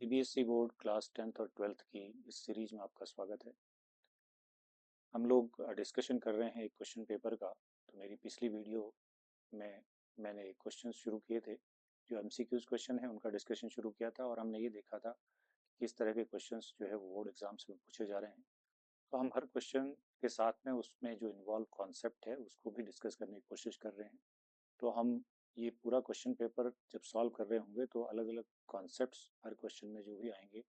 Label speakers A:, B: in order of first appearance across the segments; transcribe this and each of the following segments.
A: CBSE board class 10th और 12th की इस सीरीज में आपका स्वागत है। हम लोग डिस्कशन कर रहे हैं एक क्वेश्चन पेपर का। तो मेरी पिछली वीडियो में मैंने क्वेश्चन शुरू किए थे, जो एमसीक्यूज क्वेश्चन है उनका डिस्कशन शुरू किया था, और हमने ये देखा था कि किस तरह के क्वेश्चंस जो है वो बोर्ड एग्जाम्स में पूछे जा रहे हैं। तो हम हर क्वेश्चन के साथ में उसमें जो इन्वॉल्व कॉन्सेप्ट है उसको भी डिस्कस करने की कोशिश कर रहे हैं। तो हम ये पूरा क्वेश्चन पेपर जब सॉल्व कर रहे होंगे तो अलग अलग कॉन्सेप्ट्स हर क्वेश्चन में जो भी आएंगे,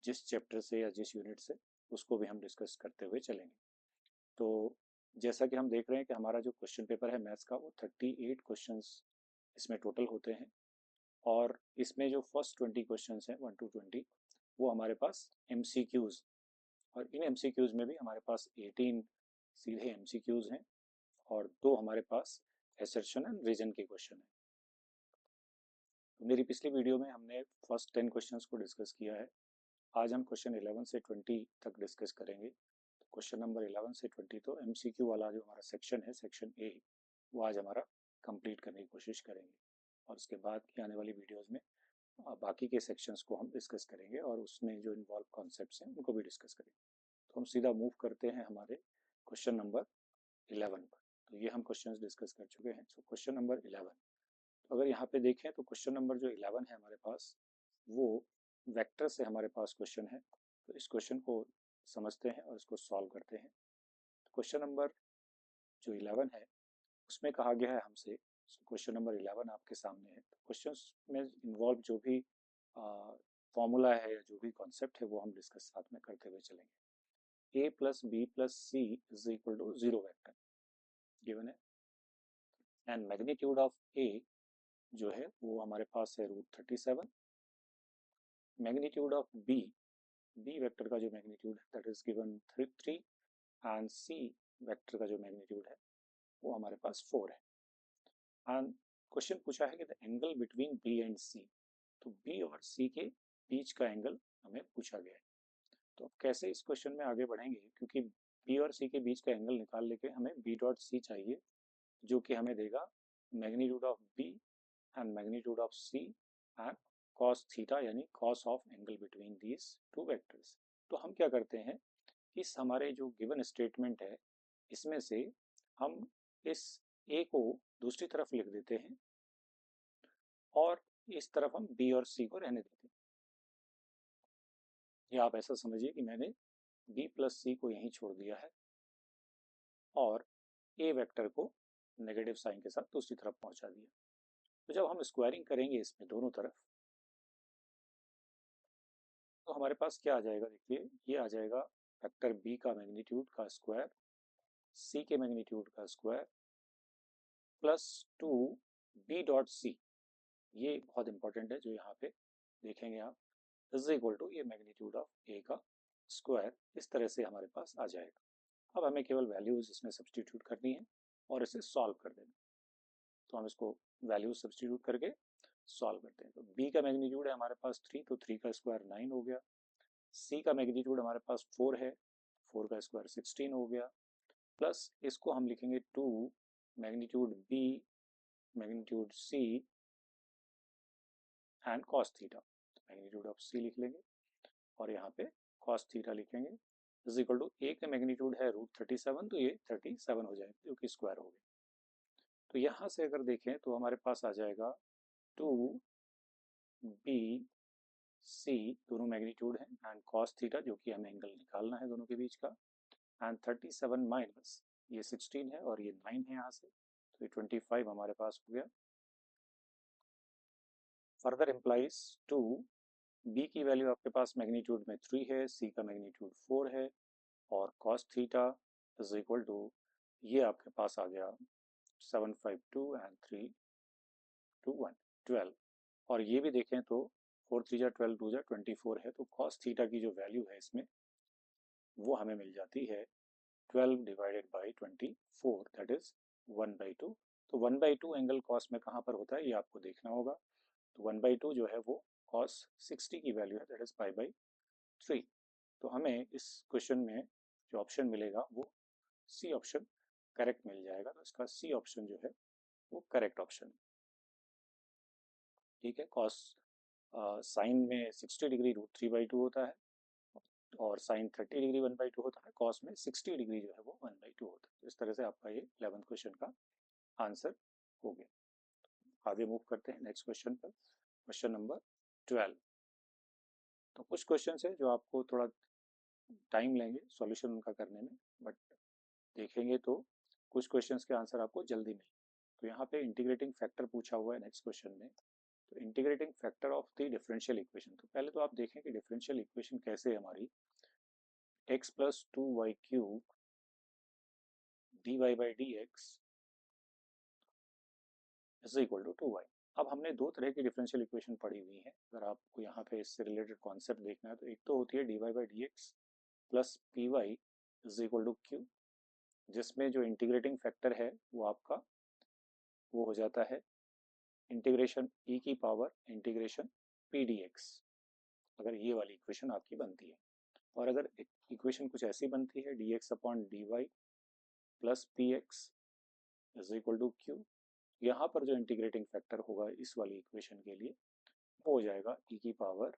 A: जिस चैप्टर से या जिस यूनिट से, उसको भी हम डिस्कस करते हुए चलेंगे। तो जैसा कि हम देख रहे हैं कि हमारा जो क्वेश्चन पेपर है मैथ्स का, वो 38 क्वेश्चंस इसमें टोटल होते हैं, और इसमें जो फर्स्ट 20 क्वेश्चंस हैं 1 to 20, वो हमारे पास एमसीक्यूज, और इन एमसीक्यूज में भी हमारे पास 18 सीधे एमसीक्यूज हैं और 2 हमारे पास एसर्शन एंड रीजन के क्वेश्चन हैं। तो मेरी पिछली वीडियो में हमने फर्स्ट 10 क्वेश्चंस को डिस्कस किया है। आज हम क्वेश्चन 11 से 20 तक डिस्कस करेंगे। तो क्वेश्चन नंबर 11 से 20 तो एमसीक्यू वाला जो हमारा सेक्शन है, सेक्शन ए, वो आज हमारा कंप्लीट करने की कोशिश करेंगे, और उसके बाद की आने वाली वीडियोस में बाकी के सेक्शंस को हम डिस्कस करेंगे और उसमें जो इन्वॉल्व कॉन्सेप्ट्स हैं उनको भी डिस्कस करेंगे। तो हम सीधा मूव करते हैं हमारे क्वेश्चन नंबर 11 पर। तो ये हम क्वेश्चन डिस्कस कर चुके हैं। सो क्वेश्चन नंबर 11, तो अगर यहाँ पे देखें तो क्वेश्चन नंबर जो 11 है हमारे पास, वो वेक्टर से हमारे पास क्वेश्चन है। तो इस क्वेश्चन को समझते हैं और इसको सॉल्व करते हैं। तो क्वेश्चन नंबर जो 11 है उसमें कहा गया है हमसे, क्वेश्चन नंबर 11 आपके सामने है। तो क्वेश्चन में इन्वॉल्व जो भी फॉर्मूला है या जो भी कॉन्सेप्ट है वो हम डिस्कस साथ में करते हुए चलेंगे। a plus B plus C is equal to 0 vector given है, एंड मैग्नीट्यूड ऑफ a जो है वो हमारे पास है √37। Magnitude of B, B vector का जो मैग्नीट्यूड है that is given 3, and C vector का जो मैग्नीट्यूड है वो हमारे पास 4 है। एंड क्वेश्चन पूछा है कि the angle between B and C, तो बी और सी के बीच का एंगल हमें पूछा गया है। तो अब कैसे इस क्वेश्चन में आगे बढ़ेंगे, क्योंकि बी और सी के बीच का एंगल निकाल लेके हमें बी डॉट सी चाहिए, जो कि हमें देगा magnitude of B and magnitude of C and cos theta, यानी cos of angle between these two vectors. तो हम क्या करते हैं, इस हमारे जो गिवन स्टेटमेंट है इसमें से हम इस ए को दूसरी तरफ लिख देते हैं और इस तरफ हम बी और सी को रहने देते हैं। या आप ऐसा समझिए कि मैंने बी प्लस सी को यहीं छोड़ दिया है और ए वेक्टर को नेगेटिव साइन के साथ दूसरी तरफ पहुंचा दिया। तो जब हम स्क्वायरिंग करेंगे इसमें दोनों तरफ, तो हमारे पास क्या आ जाएगा, देखिए ये आ जाएगा वेक्टर बी का मैग्नीट्यूड का स्क्वायर, सी के मैग्नीट्यूड का square, plus 2 B dot C, ये बहुत इंपॉर्टेंट है जो यहाँ पे देखेंगे आप, इज इक्वल टू ये मैग्नीट्यूड ऑफ ए का स्क्वायर। इस तरह से हमारे पास आ जाएगा। अब हमें केवल वैल्यूज इसमें सब्सटीट्यूट करनी है और इसे सॉल्व कर देना। तो हम इसको वैल्यूज सब्सटीट्यूट करके सॉल्व करते हैं। तो b का मैग्नीट्यूड है हमारे पास 3, तो 3 का स्क्वायर 9 हो गया। c का मैग्नीट्यूड हमारे पास 4 है, 4 का स्क्वायर 16 हो गया, प्लस इसको हम लिखेंगे 2 magnitude b magnitude c and cos theta. तो मैग्नीट्यूड ऑफ c लिख लेंगे और यहाँ पे cos थीटा लिखेंगे, इज इक्वल टू a का मैग्नीट्यूड है √37, तो ये 37 हो जाएगा जो कि स्क्वायर हो गया। तो यहाँ से अगर देखें तो हमारे पास आ जाएगा 2 बी सी, दोनों मैग्नीट्यूड है, एंड cos थीटा जो कि हमें एंगल निकालना है दोनों के बीच का, एंड 37 माइनस ये 16 है और ये 9 है यहाँ से, तो ये 25 हमारे पास हो गया। फर्दर इम्प्लाइज 2 बी की वैल्यू आपके पास मैग्नीट्यूड में 3 है, सी का मैग्नीट्यूड 4 है, और cos theta is equal to ये आपके पास आ गया 752 एंड 3 2 1 12। और ये भी देखें तो 4 3 जा 12 2 जा 24 है, तो cos थीटा की जो वैल्यू है इसमें वो हमें मिल जाती है 12 डिवाइडेड बाई 24, दैट इज 1/2। तो 1/2 एंगल cos में कहाँ पर होता है ये आपको देखना होगा। तो 1/2 जो है वो cos 60 की वैल्यू है, दैट इज π/3। तो हमें इस क्वेश्चन में जो ऑप्शन मिलेगा वो सी ऑप्शन करेक्ट मिल जाएगा। तो इसका सी ऑप्शन जो है वो करेक्ट ऑप्शन है। ठीक है, cos साइन में 60 डिग्री √3/2 होता है, और साइन 30 डिग्री 1/2 होता है, कॉस में 60 डिग्री जो है वो 1/2 होता है। इस तरह से आपका ये 11th क्वेश्चन का आंसर हो गया। आगे मूव करते हैं नेक्स्ट क्वेश्चन पर, क्वेश्चन नंबर 12। तो कुछ क्वेश्चन है जो आपको थोड़ा टाइम लेंगे सॉल्यूशन उनका करने में, बट देखेंगे तो कुछ क्वेश्चंस के आंसर आपको जल्दी मिलेंगे। तो यहाँ पे इंटीग्रेटिंग फैक्टर पूछा हुआ है नेक्स्ट क्वेश्चन में। तो integrating factor of the differential equation, तो पहले तो आप देखें कि डिफरेंशियल इक्वेशन कैसे है हमारी। x + 2y³ dy/dx = 2y। अब हमने दो तरह की डिफरेंशियल इक्वेशन पढ़ी हुई है, अगर आपको यहाँ पे इससे रिलेटेड कॉन्सेप्ट देखना है तो एक तो होती है dy/dx + py = q, जिसमें जो इंटीग्रेटिंग फैक्टर है वो आपका वो हो जाता है इंटीग्रेशन e⁻∫ pdx, अगर ये वाली इक्वेशन आपकी बनती है। और अगर इक्वेशन कुछ ऐसी बनती है dx/dy + px = q, यहाँ पर जो इंटीग्रेटिंग फैक्टर होगा इस वाली इक्वेशन के लिए वो हो जाएगा e⁻∫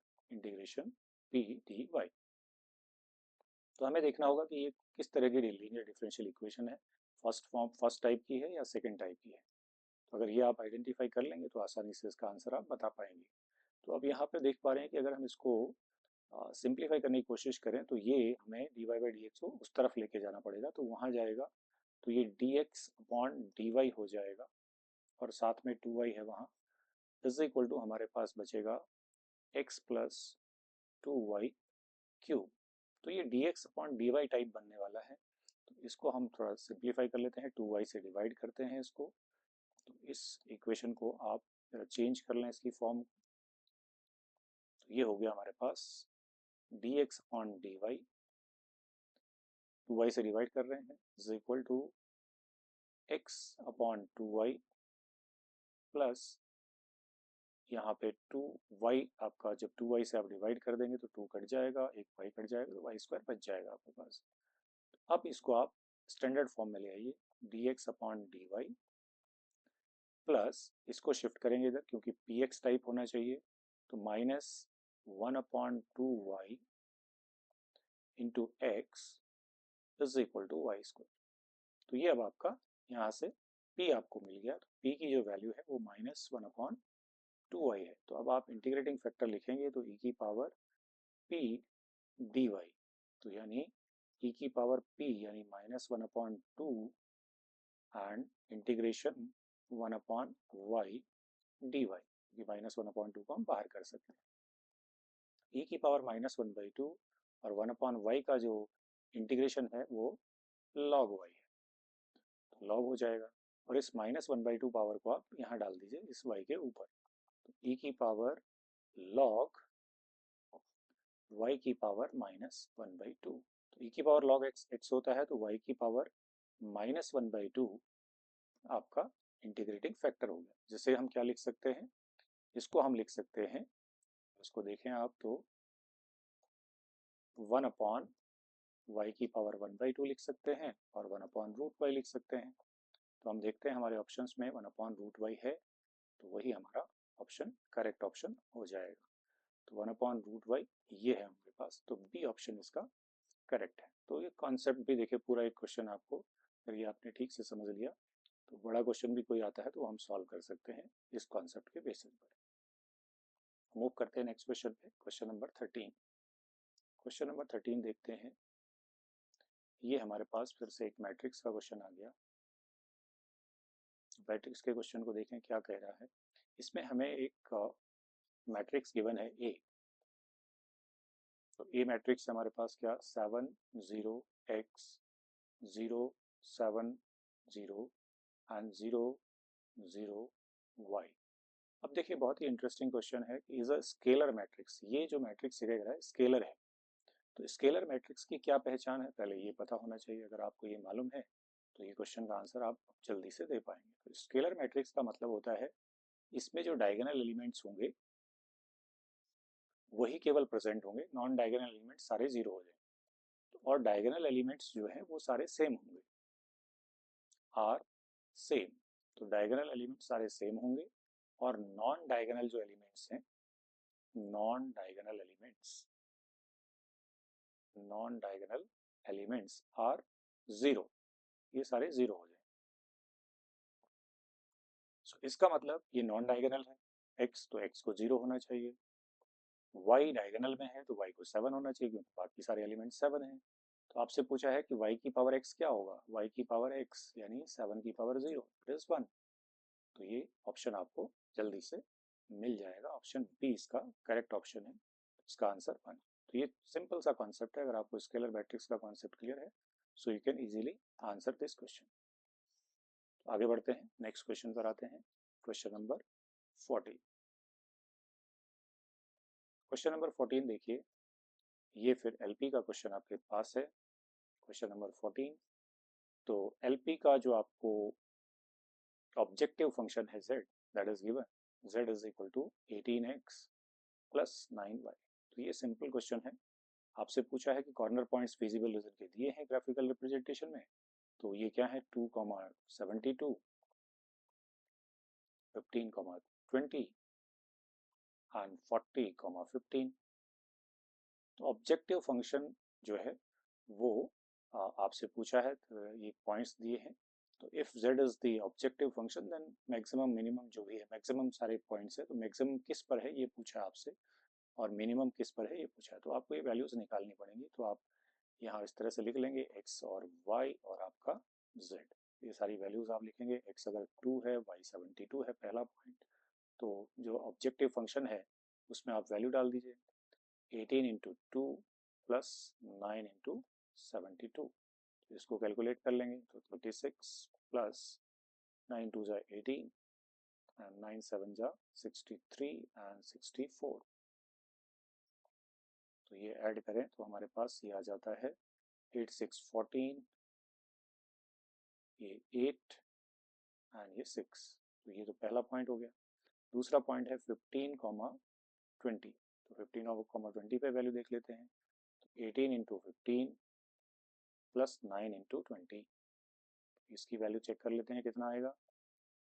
A: pdy। तो हमें देखना होगा कि ये किस तरह की लीनियर डिफरेंशियल इक्वेशन है, फर्स्ट टाइप की है या सेकंड टाइप की है। तो अगर ये आप आइडेंटिफाई कर लेंगे तो आसानी से इसका आंसर आप बता पाएंगे। तो अब यहाँ पे देख पा रहे हैं कि अगर हम इसको सिंप्लीफाई करने की कोशिश करें तो ये हमें dy/dx को उस तरफ लेके जाना पड़ेगा, तो वहाँ जाएगा तो ये dx/dy हो जाएगा, और साथ में 2y है वहाँ, = हमारे पास बचेगा x + 2y³। तो ये dx/dy टाइप बनने वाला है। तो इसको हम थोड़ा सिंप्लीफाई कर लेते हैं, 2y से डिवाइड करते हैं इसको। तो इस इक्वेशन को आप चेंज कर लें इसकी फॉर्म। तो ये हो गया हमारे पास dx/dy, 2y से डिवाइड कर रहे हैं, = x/2y प्लस यहाँ पे 2y, आपका जब 2y से आप डिवाइड कर देंगे तो 2 कट जाएगा, एक y कट जाएगा, तो y² बच जाएगा आपके पास। अब इसको आप स्टैंडर्ड फॉर्म में ले आइए, dx/dy प्लस इसको शिफ्ट करेंगे इधर क्योंकि px टाइप होना चाहिए, तो -1/2y इंटू x = y²। तो ये अब आपका यहाँ से p आपको मिल गया, तो p की जो वैल्यू है वो -1/2y है। तो अब आप इंटीग्रेटिंग फैक्टर लिखेंगे तो e⁻p dy, तो यानी e⁻p यानी -1/2 एंड इंटीग्रेशन 1/y dy, ये -1/2 को हम बाहर कर सकते हैं। e⁻−1/2 और 1/y का जो इंटीग्रेशन है वो log y है, तो log हो जाएगा, और इस -1/2 पावर को आप यहाँ डाल दीजिए इस y के ऊपर, तो e⁻log y⁻−1/2। तो e⁻log x होता है, तो y⁻−1/2 आपका इंटीग्रेटिंग फैक्टर हो गया, जिसे हम क्या लिख सकते हैं, इसको हम लिख सकते हैं, इसको देखें आप तो 1/y⁻1/2 लिख सकते हैं और 1/√y लिख सकते हैं। तो हम देखते हैं हमारे ऑप्शंस में 1/√y है, तो वही हमारा ऑप्शन करेक्ट ऑप्शन हो जाएगा। तो 1/√y ये है हमारे पास, तो बी ऑप्शन इसका करेक्ट है। तो ये कॉन्सेप्ट भी देखिए, पूरा एक क्वेश्चन आपको अगर ये आपने ठीक से समझ लिया तो बड़ा क्वेश्चन भी कोई आता है तो हम सॉल्व कर सकते हैं इस कॉन्सेप्ट के बेसिस पर। मूव करते हैं नेक्स्ट क्वेश्चन पे, क्वेश्चन नंबर 13। क्वेश्चन नंबर 13 देखते हैं। ये हमारे पास फिर से एक मैट्रिक्स का क्वेश्चन आ गया। मैट्रिक्स के क्वेश्चन को देखें क्या कह रहा है। इसमें हमें एक मैट्रिक्स गिवन है ए, तो ए मैट्रिक्स हमारे पास क्या 7 0 x 0 7 0 एंड 0 0 y। अब देखिए बहुत ही इंटरेस्टिंग क्वेश्चन है कि इज अ स्केलर मैट्रिक्स, ये जो मैट्रिक्स दिखाई दे रहा है स्केलर है। तो स्केलर मैट्रिक्स की क्या पहचान है, पहले ये पता होना चाहिए। अगर आपको ये मालूम है तो ये क्वेश्चन का आंसर आप जल्दी से दे पाएंगे। तो स्केलर मैट्रिक्स का मतलब होता है इसमें जो डायगोनल एलिमेंट्स होंगे वही केवल प्रेजेंट होंगे, नॉन डायगोनल एलिमेंट्स सारे जीरो हो जाएंगे, और डायगोनल एलिमेंट्स जो है वो सारे सेम होंगे, आर सेम। तो डायगोनल एलिमेंट्स सारे सेम होंगे और नॉन डायगोनल जो एलिमेंट्स हैं non diagonal elements are zero, ये सारे जीरो हो जाए। इसका मतलब ये नॉन डायगोनल है, x तो x को जीरो होना चाहिए, y डायगोनल में है तो y को 7 होना चाहिए क्योंकि बाकी सारे एलिमेंट 7 हैं। तो आपसे पूछा है कि y की पावर x क्या होगा, y की पावर x यानी 7 की पावर 0 इट इज 1। तो ये ऑप्शन आपको जल्दी से मिल जाएगा, ऑप्शन बी इसका करेक्ट ऑप्शन है, इसका आंसर 1। तो ये सिंपल सा कॉन्सेप्ट है, अगर आपको स्केलर मैट्रिक्स का कॉन्सेप्ट क्लियर है so you can easily answer this question. आगे बढ़ते हैं, नेक्स्ट क्वेश्चन पर आते हैं, क्वेश्चन नंबर 14। क्वेश्चन नंबर 14 देखिए, ये फिर एलपी का क्वेश्चन आपके पास है, क्वेश्चन नंबर 14। तो एलपी का जो आपको ऑब्जेक्टिव फंक्शन है z, that is given, z is equal to 18x plus 9y। तो ये सिंपल क्वेश्चन है, आपसे पूछा है कि कॉर्नर पॉइंट्स फिजिबल रीजन के दिए हैं ग्राफिकल रिप्रेजेंटेशन में। तो ये क्या है, 2,72, 15,20 एंड 40,15। तो ऑब्जेक्टिव फंक्शन जो है वो आपसे पूछा है, तो ये पॉइंट्स दिए हैं। तो if z is the objective function then maximum minimum जो भी है, मैक्सिमम सारे पॉइंट्स है तो मैक्सिमम किस पर है ये पूछा है आपसे, और मिनिमम किस पर है ये पूछा है। तो आपको ये वैल्यूज निकालनी पड़ेंगी, तो आप यहाँ इस तरह से लिख लेंगे x और y और आपका z, ये सारी वैल्यूज आप लिखेंगे। x अगर 2 है, y 72 है, पहला पॉइंट। तो जो ऑब्जेक्टिव फंक्शन है उसमें आप वैल्यू डाल दीजिए, 18 इंटू 2 प्लस 9 इंटू 72। इसको कैलकुलेट कर लेंगे तो 36 प्लस 9 टू जा 18 एंड 9 7 जा 63 एंड 64। तो ये ऐड करें तो हमारे पास ये आ जाता है 8 6 14, ये 8 एंड ये 6। तो ये तो पहला पॉइंट हो गया। दूसरा पॉइंट है 15,20। तो 15,20 पे वैल्यू देख लेते हैं, तो 18 इंटू 15 प्लस 9 इंटू 20, इसकी वैल्यू चेक कर लेते हैं कितना आएगा।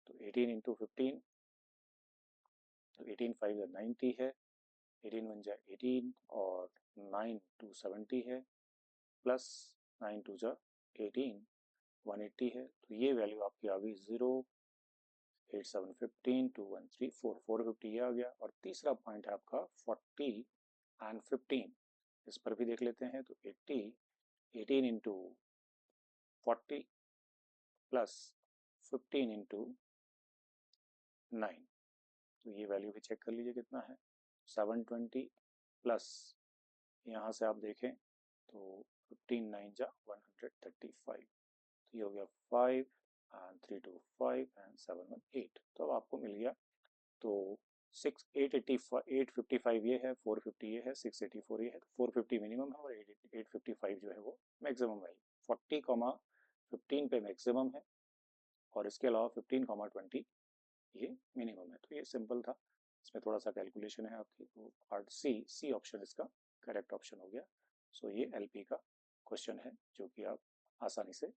A: तो 18 इंटू 15, तो 18 5 या 90 है, 18 1 जा 18 और 9 2 70 है, प्लस 9 2 जा 18 180 है। तो ये वैल्यू आपकी आ गई 0 8 7 15 2 1 3 4 450 ये आ गया। और तीसरा पॉइंट है आपका 40 एंड 15, इस पर भी देख लेते हैं। तो 80 18 इंटू 40 प्लस 15 इंटू 9, तो ये वैल्यू भी चेक कर लीजिए कितना है, 720 प्लस यहाँ से आप देखें तो 15 9 जा 135। तो ये हो गया 5 एंड 3 2 5 एंड 7 1 8। तो अब आपको मिल गया। तो 6 855 ये है, 450 ये है, 684 ये है, तो 450 मिनिमम है और 855 जो है वो मैक्सिमम है। 40,15 पे मैक्सिमम है और इसके अलावा 15,20 ये मिनिमम है। तो ये सिंपल था, इसमें थोड़ा सा कैलकुलेशन है आपकी। तो पार्ट सी ऑप्शन इसका करेक्ट ऑप्शन हो गया। सो ये एलपी का क्वेश्चन है जो कि आप आसानी से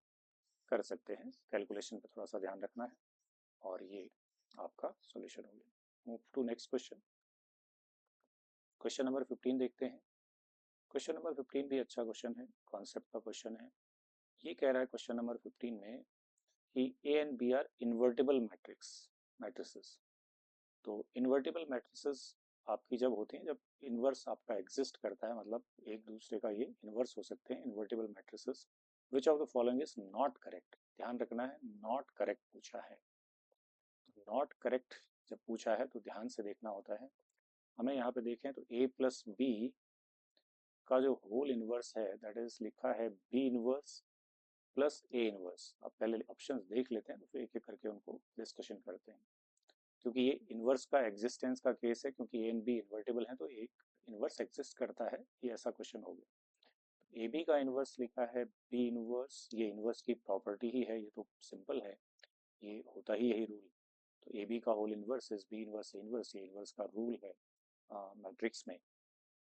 A: कर सकते हैं, कैलकुलेशन पे थोड़ा सा ध्यान रखना है, और ये आपका सॉल्यूशन हो गया। Move to next question, question number 15 देखते हैं। क्वेश्चन नंबर 15 भी अच्छा क्वेश्चन है, कॉन्सेप्ट का क्वेश्चन है। ये कह रहा है क्वेश्चन नंबर 15 में कि A and B are invertible matrices. तो इन्वर्टिबल मैट्रिसेस आपकी जब होती हैं जब इन्वर्स आपका एग्जिस्ट करता है, मतलब एक दूसरे का ये इन्वर्स हो सकते हैं invertible matrices. Which of the following is not correct, ध्यान रखना है नॉट करेक्ट पूछा है। नॉट करेक्ट जब पूछा है तो ध्यान से देखना होता है। हमें यहाँ पे देखें तो a प्लस बी का जो होल इनवर्स है दैट इज लिखा है B inverse plus A inverse. अब पहले ऑप्शंस देख लेते हैं तो फिर एक एक करके उनको डिस्कशन करते हैं, क्योंकि ये इनवर्स का एग्जिस्टेंस का केस है, क्योंकि ए एंड बी इन्वर्टिबल है तो एक इनवर्स एग्जिस्ट करता है, ये ऐसा क्वेश्चन हो गया। ए बी का इनवर्स लिखा है बी इनवर्स, ये इनवर्स की प्रॉपर्टी ही है, ये तो सिंपल है, ये होता ही यही रूल। तो ए बी का whole inverse is B inverse A inverse, ये इनवर्स का रूल है मैट्रिक्स में।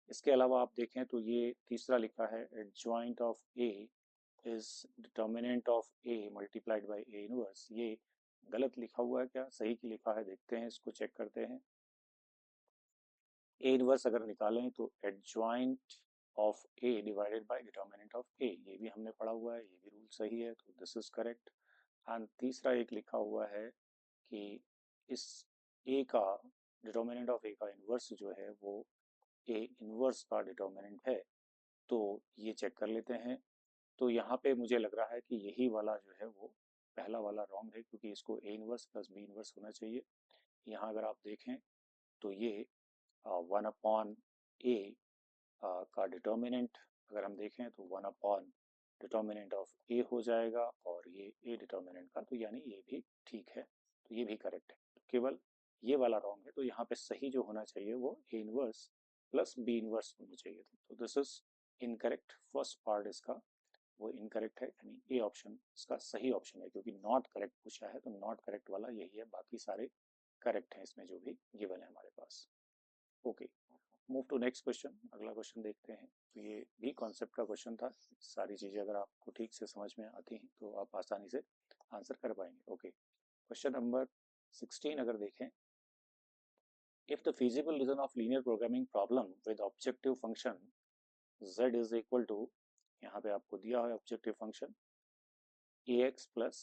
A: इसके अलावा आप देखें तो ये तीसरा लिखा है adjoint of A is determinant of A multiplied by A inverse, ये गलत लिखा हुआ है क्या, सही की लिखा है, देखते हैं इसको चेक करते हैं। ए इनवर्स अगर निकालें तो adjoint of A divided by determinant of A, ये भी हमने पढ़ा हुआ है, ये भी रूल सही है, तो दिस इज करेक्ट। एंड तीसरा एक लिखा हुआ है कि इस ए का डिटर्मिनेंट ऑफ ए का इनवर्स जो है वो ए इनवर्स का डिटर्मिनेंट है, तो ये चेक कर लेते हैं। तो यहाँ पे मुझे लग रहा है कि यही वाला जो है वो पहला वाला रॉन्ग है, क्योंकि इसको A inverse plus B inverse होना चाहिए। यहाँ अगर आप देखें तो ये 1/a का डिटर्मिनेंट अगर हम देखें तो 1/ डिटर्मिनेंट ऑफ ए हो जाएगा, और ये ए डिटर्मिनेंट का, तो यानी ये भी ठीक है, तो ये भी करेक्ट है। तो केवल ये वाला रॉन्ग है, तो यहाँ पे सही जो होना चाहिए वो A inverse plus B inverse होना चाहिए था, तो this is incorrect. First part इसका वो इनकरेक्ट है, यानी ए ऑप्शन इसका सही ऑप्शन है, क्योंकि नॉट करेक्ट पूछा है तो नॉट करेक्ट वाला यही है, बाकी सारे करेक्ट हैं इसमें जो भी गिवन है हमारे पास। Okay, move to next question. अगला क्वेश्चन देखते हैं। तो ये भी कॉन्सेप्ट का क्वेश्चन था, सारी चीज़ें अगर आपको ठीक से समझ में आती हैं तो आप आसानी से आंसर कर पाएंगे। ओके, क्वेश्चन नंबर 16 अगर देखें, if the feasible reason of linear programming problem with objective function z is equal to, यहाँ पे आपको दिया है objective function ax plus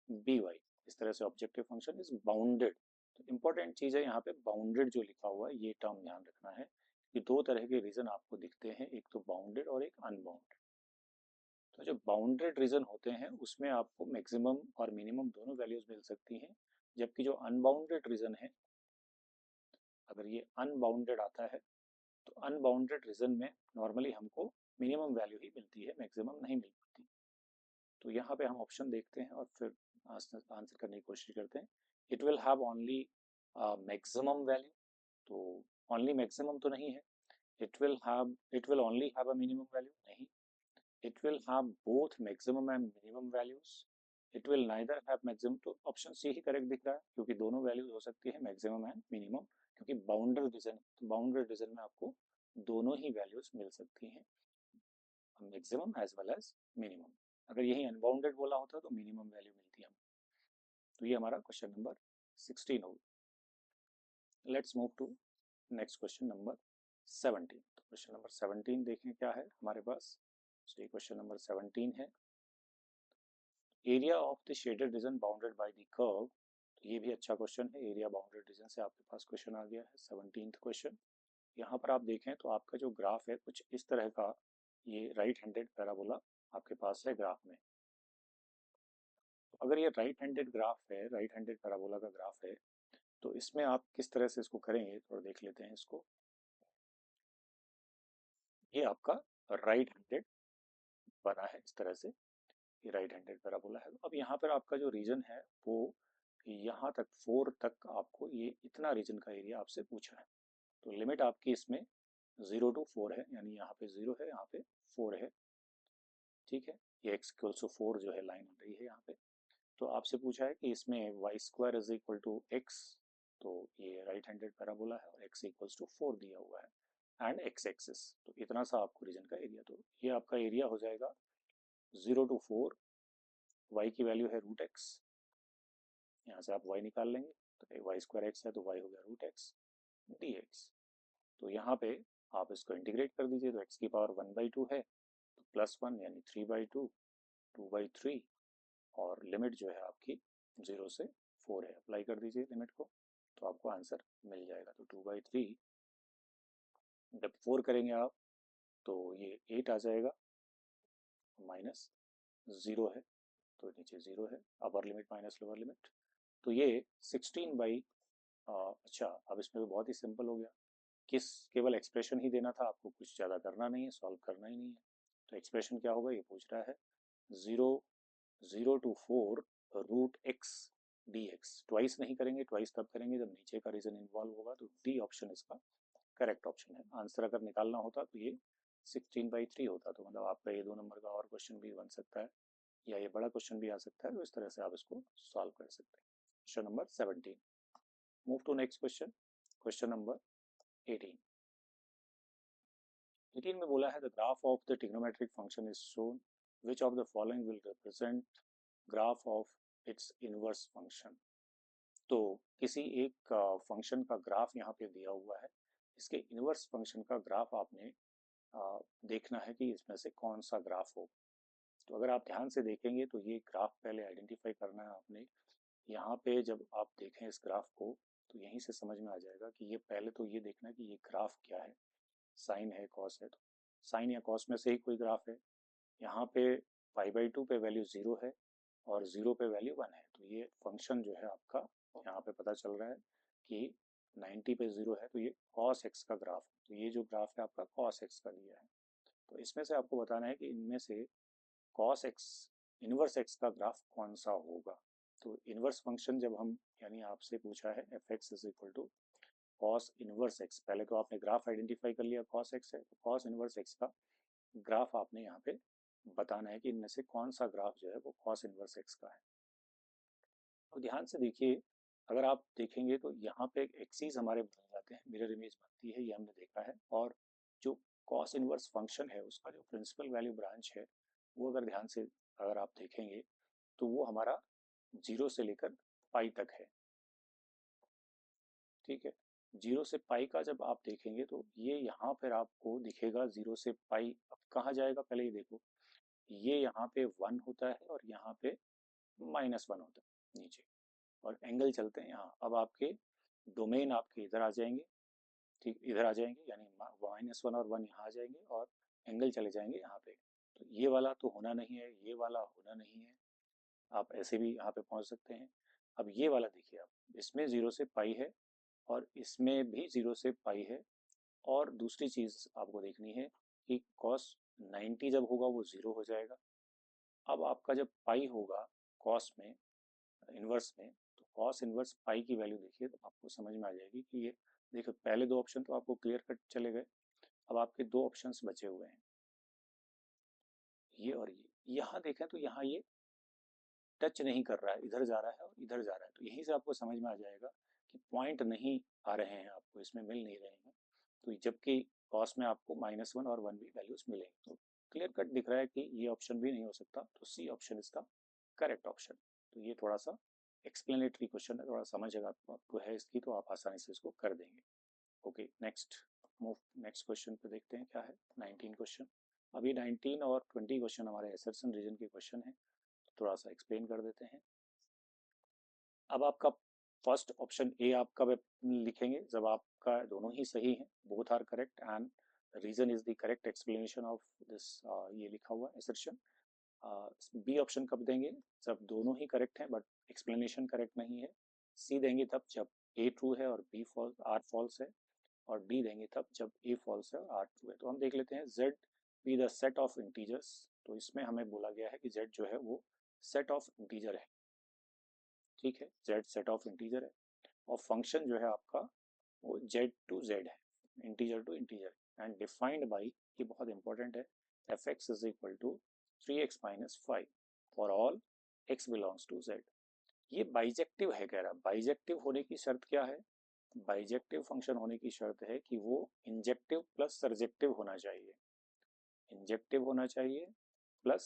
A: B y, इस तरह से ऑब्जेक्टिव फंक्शन इज बाउंडेड। तो इंपॉर्टेंट चीज़ है यहाँ पे बाउंडेड जो लिखा हुआ है, ये टर्म ध्यान रखना है कि दो तरह के रीजन आपको दिखते हैं, एक तो बाउंडेड और एक अनबाउंडेड। तो जो बाउंडेड रीजन होते हैं उसमें आपको मैक्सिमम और मिनिमम दोनों वैल्यूज मिल सकती हैं, जबकि जो अनबाउंडेड रीजन है, अगर ये अनबाउंडेड आता है तो अनबाउंडेड रीजन में नॉर्मली हमको मिनिमम वैल्यू ही मिलती है, मैक्सिमम नहीं मिल पाती। तो यहाँ पे हम ऑप्शन देखते हैं और फिर आंसर करने की कोशिश करते हैं। It will have only maximum value, तो ओनली मैक्सिमम तो नहीं है। It will only have a minimum value, नहीं। It will have both maximum and minimum values, it will neither have maximum, तो ऑप्शन सी ही करेक्ट दिख रहा है, क्योंकि दोनों वैल्यूज हो सकती है, मैक्सिमम एंड मिनिमम, क्योंकि बाउंडेड रीजन, तो बाउंडेड रीजन में आपको दोनों ही वैल्यूज मिल सकती हैं, maximum as well as minimum. अगर यही अनबाउंडेड बोला होता तो मिनिमम वैल्यू मिलती है। तो ये हमारा क्वेश्चन नंबर 16 हो। Let's move to next question number 17। तो क्वेश्चन नंबर 17 देखें क्या है हमारे पास। तो ये क्वेश्चन नंबर 17 है, area of the shaded region bounded by the curve. तो ये भी अच्छा क्वेश्चन है, एरिया बाउंडेड रीजन से आपके पास क्वेश्चन आ गया है। 17th क्वेश्चन, यहाँ पर आप देखें तो आपका जो ग्राफ है कुछ इस तरह का, ये राइट हैंडेड पैराबोला आपके पास है ग्राफ में। तो अगर ये राइट हैंडेड ग्राफ है, राइट हैंडेड पैराबोला का ग्राफ है, तो इसमें आप किस तरह से इसको करेंगे थोड़ा देख लेते हैं इसको। ये आपका राइट हैंडेड बना है इस तरह से, ये राइट हैंडेड पैराबोला है। अब यहाँ पर आपका जो रीजन है वो यहाँ तक 4 तक, आपको ये इतना रीजन का एरिया आपसे पूछा है। तो लिमिट आपकी इसमें 0 to 4 है, यानी यहाँ पे 0 है, यहाँ पे 4 है, ठीक है। ये x इक्वल्स टू 4 जो है लाइन आ रही है यहाँ पे। तो आपसे पूछा है कि इसमें y square is equal to x, तो ये राइट हैंडेड पैराबोला है और x इक्वल्स टू 4 दिया हुआ है एंड x एक्सिस, तो इतना सा आपको रीजन का एरिया, तो ये आपका एरिया हो जाएगा 0 to 4, y की वैल्यू है रूट एक्स, यहाँ से आप y निकाल लेंगे, तो वाई स्क्वायर एक्स है तो y हो गया रूट एक्स डी एक्स। तो यहाँ पे आप इसको इंटीग्रेट कर दीजिए, तो x की पावर 1/2 है, तो +1 यानी 3/2, 2/3, और लिमिट जो है आपकी 0 से 4 है, अप्लाई कर दीजिए लिमिट को, तो आपको आंसर मिल जाएगा। तो 2/3 जब 4 करेंगे आप तो ये 8 आ जाएगा, माइनस 0 है तो नीचे 0 है, upper limit minus lower limit, तो ये 16 अच्छा, अब इसमें तो बहुत ही सिंपल हो गया, किस केवल एक्सप्रेशन ही देना था आपको, कुछ ज़्यादा करना नहीं है, सॉल्व करना ही नहीं है। तो एक्सप्रेशन क्या होगा ये पूछ रहा है, 0 to 4 root x d x, twice नहीं करेंगे, ट्वाइस तब करेंगे जब नीचे का रीजन इन्वॉल्व होगा, तो डी ऑप्शन इसका करेक्ट ऑप्शन है। आंसर अगर निकालना होता तो ये 16/3 होता, तो मतलब आपका ये 2 नंबर का और क्वेश्चन भी बन सकता है, या ये बड़ा क्वेश्चन भी आ सकता है, तो इस तरह से आप इसको सॉल्व कर सकते हैं। Question number 17। Move to next question, question number 18। 18 में बोला है the graph of the trigonometric function is shown, which of the following will represent graph of its inverse function. तो किसी एक फंक्शन का ग्राफ यहाँ पे दिया हुआ है, इसके इनवर्स फंक्शन का ग्राफ आपने देखना है कि इसमें से कौन सा ग्राफ हो। तो अगर आप ध्यान से देखेंगे तो ये ग्राफ पहले आइडेंटिफाई करना है आपने। यहाँ पे जब आप देखें इस ग्राफ को तो यहीं से समझ में आ जाएगा कि ये पहले तो ये देखना कि ये ग्राफ क्या है, साइन है कॉस है। तो साइन या कॉस में से ही कोई ग्राफ है। यहाँ पे π/2 पे वैल्यू 0 है और 0 पे वैल्यू 1 है, तो ये फंक्शन जो है आपका यहाँ पे पता चल रहा है कि 90 पे 0 है, तो ये cos x का ग्राफ है। तो ये जो ग्राफ है आपका cos x का दिया है। तो इसमें से आपको बताना है कि इनमें से cos x इनवर्स x का ग्राफ कौन सा होगा। तो इनवर्स फंक्शन जब हम यानी आपसे पूछा है f(x) is equal to cos inverse x, पहले तो आपने ग्राफ आइडेंटिफाई कर लिया cos x है, तो कॉस इनवर्स x का ग्राफ आपने यहाँ पे बताना है कि इनमें से कौन सा ग्राफ जो है वो कॉस इनवर्स x का है। तो ध्यान से देखिए, अगर आप देखेंगे तो यहाँ पे एक्सीज हमारे बन जाते हैं, मिरर इमेज बनती है, ये हमने देखा है। और जो कॉस इनवर्स फंक्शन है उसका जो प्रिंसिपल वैल्यू ब्रांच है वो अगर ध्यान से अगर आप देखेंगे तो वो हमारा 0 से लेकर पाई तक है। ठीक है, 0 से पाई का जब आप देखेंगे तो ये यहाँ पर आपको दिखेगा 0 से पाई। अब कहाँ जाएगा पहले ये देखो, ये यहाँ पे 1 होता है और यहाँ पे -1 होता है नीचे, और एंगल चलते हैं यहाँ। अब आपके डोमेन आपके इधर आ जाएंगे, ठीक इधर आ जाएंगे, यानी -1 और 1 यहाँ आ जाएंगे और एंगल चले जाएंगे यहाँ पे। तो ये वाला तो होना नहीं है, ये वाला होना नहीं है, आप ऐसे भी यहाँ पे पहुँच सकते हैं। अब ये वाला देखिए आप, इसमें 0 से पाई है और इसमें भी 0 से पाई है। और दूसरी चीज़ आपको देखनी है कि कॉस 90 जब होगा वो 0 हो जाएगा। अब आपका जब पाई होगा कॉस में इनवर्स में, तो कॉस इनवर्स पाई की वैल्यू देखिए तो आपको समझ में आ जाएगी कि ये देखो, पहले दो ऑप्शन तो आपको क्लियर कट चले गए। अब आपके दो ऑप्शंस बचे हुए हैं, ये और ये। यहाँ देखें तो यहाँ ये टच नहीं कर रहा है, इधर जा रहा है और इधर जा रहा है। तो यहीं से आपको समझ में आ जाएगा कि पॉइंट नहीं आ रहे हैं, आपको इसमें मिल नहीं रहे हैं। तो जबकि कॉस में आपको -1 और 1 भी वैल्यूज मिलेंगे। तो क्लियर कट दिख रहा है कि ये ऑप्शन भी नहीं हो सकता, तो सी ऑप्शन इसका करेक्ट ऑप्शन। तो ये थोड़ा सा एक्सप्लेनेटरी क्वेश्चन है, थोड़ा समझ अगर आपको है इसकी तो आप आसानी से इसको कर देंगे। Okay, next move, next question पे देखते हैं क्या है। 19 क्वेश्चन, अभी 19 और 20 क्वेश्चन हमारे असर्शन रीजन के क्वेश्चन है, तो थोड़ा सा एक्सप्लेन कर देते हैं। अब आपका फर्स्ट ऑप्शन ए आपका लिखेंगे जब आपका दोनों ही सही है, both are correct and reason is the correct explanation of this, ये लिखा हुआ असर्शन। बी ऑप्शन कब देंगे, जब दोनों ही करेक्ट हैं बट एक्सप्लेनेशन करेक्ट नहीं है। सी देंगे तब जब ए ट्रू है और बी फॉल्स, आर फॉल्स है। और डी देंगे तब जब ए फॉल्स है और आर ट्रू है। तो हम देख लेते हैं, Z be the set of integers. तो इसमें हमें बोला गया है कि जेड जो है वो सेट ऑफ इंटीजर है। ठीक है, जेड सेट ऑफ इंटीजर है और फंक्शन जो है आपका वो जेड टू जेड है, integer to integer and defined by, ये बहुत इंपॉर्टेंट है, F x is equal to 3x-5 for all x belongs to z। ये बाइजेक्टिव है कह रहा, बाइजेक्टिव होने की शर्त क्या है, बाइजेक्टिव फंक्शन होने की शर्त है कि वो इंजेक्टिव प्लस सरजेक्टिव होना चाहिए, इंजेक्टिव होना चाहिए प्लस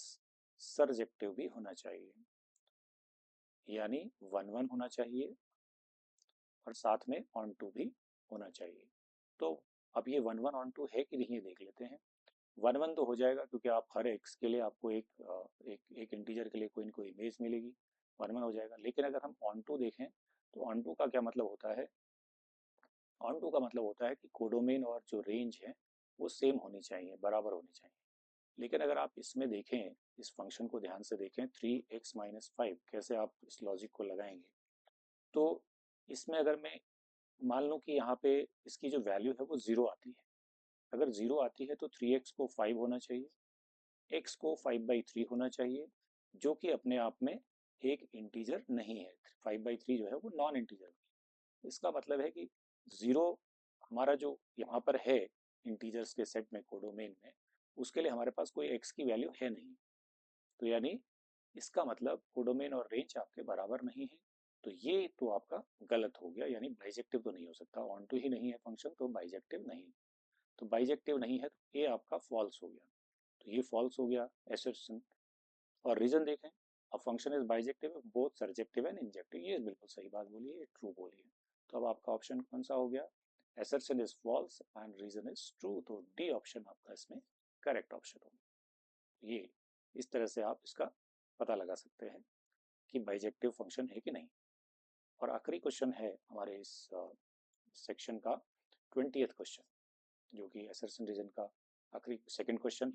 A: सरजेक्टिव भी होना चाहिए, यानी 1 1 होना चाहिए और साथ में ऑन टू भी होना चाहिए। तो अब ये 1 1 ऑन टू है कि नहीं ये देख लेते हैं। 1 1 तो हो जाएगा क्योंकि आप हर एक्स के लिए आपको एक इंटीजर के लिए कोई ना कोई इमेज मिलेगी, 1 1 हो जाएगा। लेकिन अगर हम ऑन टू देखें तो ऑन टू का क्या मतलब होता है, ऑन टू का मतलब होता है कि कोडोमेन और जो रेंज है वो सेम होनी चाहिए, बराबर होनी चाहिए। लेकिन अगर आप इसमें देखें, इस फंक्शन को ध्यान से देखें 3x-5, कैसे आप इस लॉजिक को लगाएंगे। तो इसमें अगर मैं मान लूँ कि यहाँ पे इसकी जो वैल्यू है वो 0 आती है, अगर 0 आती है तो 3x को 5 होना चाहिए, x को 5/3 होना चाहिए, जो कि अपने आप में एक इंटीजर नहीं है। 5/3 जो है वो नॉन इंटीजर है। इसका मतलब है कि 0 हमारा जो यहाँ पर है इंटीजर्स के सेट में कोडोमेन में, उसके लिए हमारे पास कोई x की वैल्यू है नहीं। तो यानी इसका मतलब कोडोमेन और रेंज आपके बराबर नहीं है। तो ये तो आपका गलत हो गया, यानी बाइजेक्टिव तो नहीं हो सकता, ऑन टू ही नहीं है फंक्शन तो बाइजेक्टिव नहीं। तो बाइजेक्टिव नहीं है तो ये आपका फॉल्स हो गया, तो ये फॉल्स हो गया एसर्शन। और रीजन देखें, a function is bijective both surjective and injective, ये बिल्कुल सही बात बोली है, ट्रू बोली है। तो अब आपका ऑप्शन कौन सा हो गया, assertion is false and reason is true, तो डी ऑप्शन आपका इसमें करेक्ट ऑप्शन होगा। ये इस तरह से आप इसका पता लगा सकते हैं कि बाइजेक्टिव फंक्शन है कि नहीं। और आखिरी क्वेश्चन है हमारे इस सेक्शन का 20th क्वेश्चन, जो कि असर्शन रीजन का आखिरी सेकंड क्वेश्चन,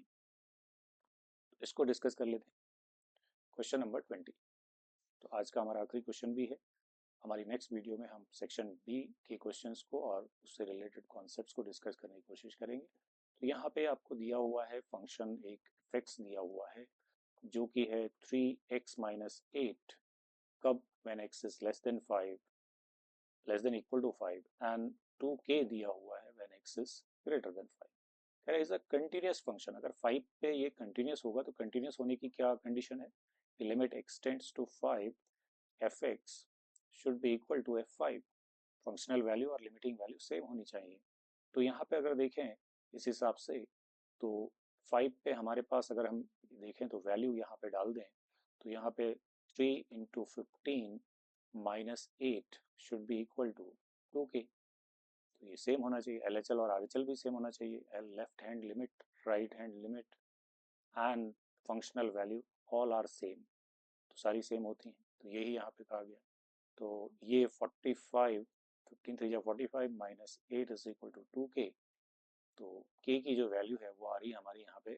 A: इसको डिस्कस कर लेते हैं। क्वेश्चन नंबर 20 तो आज का हमारा आखिरी क्वेश्चन भी है। हमारी नेक्स्ट वीडियो में हम सेक्शन बी के क्वेश्चंस को और उससे रिलेटेड कॉन्सेप्ट्स को डिस्कस करने की कोशिश करेंगे। तो यहाँ पे आपको दिया हुआ है फंक्शन, एक fx दिया हुआ है जो कि है 3x minus 8 कब when x is less than 5 less than equal to 5 and 2k दिया हुआ है when x is greater than 5। कह रहा इज अ कंटिन्यूस फंक्शन। अगर 5 पे ये कंटिन्यूस होगा तो कंटिन्यूस होने की क्या कंडीशन है कि limit x tends to 5 fx should be equal to f5। Functional value और लिमिटिंग वैल्यू सेम होनी चाहिए। तो यहाँ पे अगर देखें इस हिसाब से तो 5 पे हमारे पास अगर हम देखें तो वैल्यू यहाँ पे डाल दें तो यहाँ पे 3 into 15 minus 8 should be equal to 2k। तो ये सेम होना चाहिए, LHL और RHL भी सेम होना चाहिए। Left hand limit, right hand limit and functional value all are same, तो सारी सेम होती हैं। तो यही यहाँ पे कहा गया। तो ये 45 15 3 45 minus 8 is equal to 2k। तो k की जो वैल्यू है वो आ रही है हमारी यहाँ पे,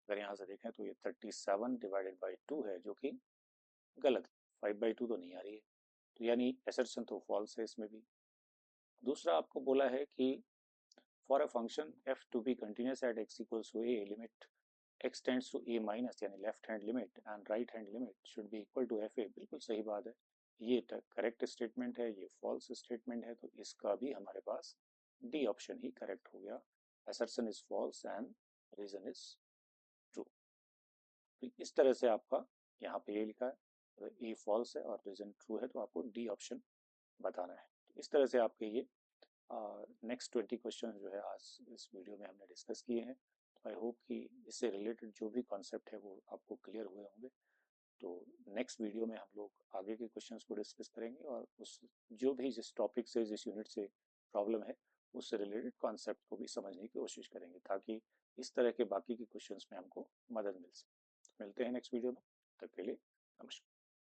A: अगर यहाँ से देखें तो ये 37 डिवाइडेड बाई 2 है, जो कि गलत, 5/2 तो नहीं आ रही है। तो यानी असर्शन तो फॉल्स है इसमें भी। दूसरा आपको बोला है कि for a function f to be continuous at x equals to a, limit x tends to a minus यानी left hand limit and right hand limit should be equal to fa। बिल्कुल सही बात है, ये करेक्ट स्टेटमेंट है, ये false statement है। तो इसका भी हमारे पास डी ऑप्शन ही करेक्ट हो गया। Assertion is false and reason is true. इस तरह से आपका यहाँ पे ये लिखा है ए फॉल्स है और रीजन ट्रू है, तो आपको डी ऑप्शन बताना है। तो इस तरह से आपके ये नेक्स्ट 20 क्वेश्चन जो है आज इस वीडियो में हमने डिस्कस किए हैं। तो आई होप कि इससे रिलेटेड जो भी कॉन्सेप्ट है वो आपको क्लियर हुए होंगे। तो नेक्स्ट वीडियो में हम लोग आगे के क्वेश्चंस को डिस्कस करेंगे और उस जो भी जिस टॉपिक से जिस यूनिट से प्रॉब्लम है उससे रिलेटेड कॉन्सेप्ट को भी समझने की कोशिश करेंगे, ताकि इस तरह के बाकी के क्वेश्चंस में हमको मदद मिल सके। मिलते हैं नेक्स्ट वीडियो में, तब तक के लिए नमस्कार।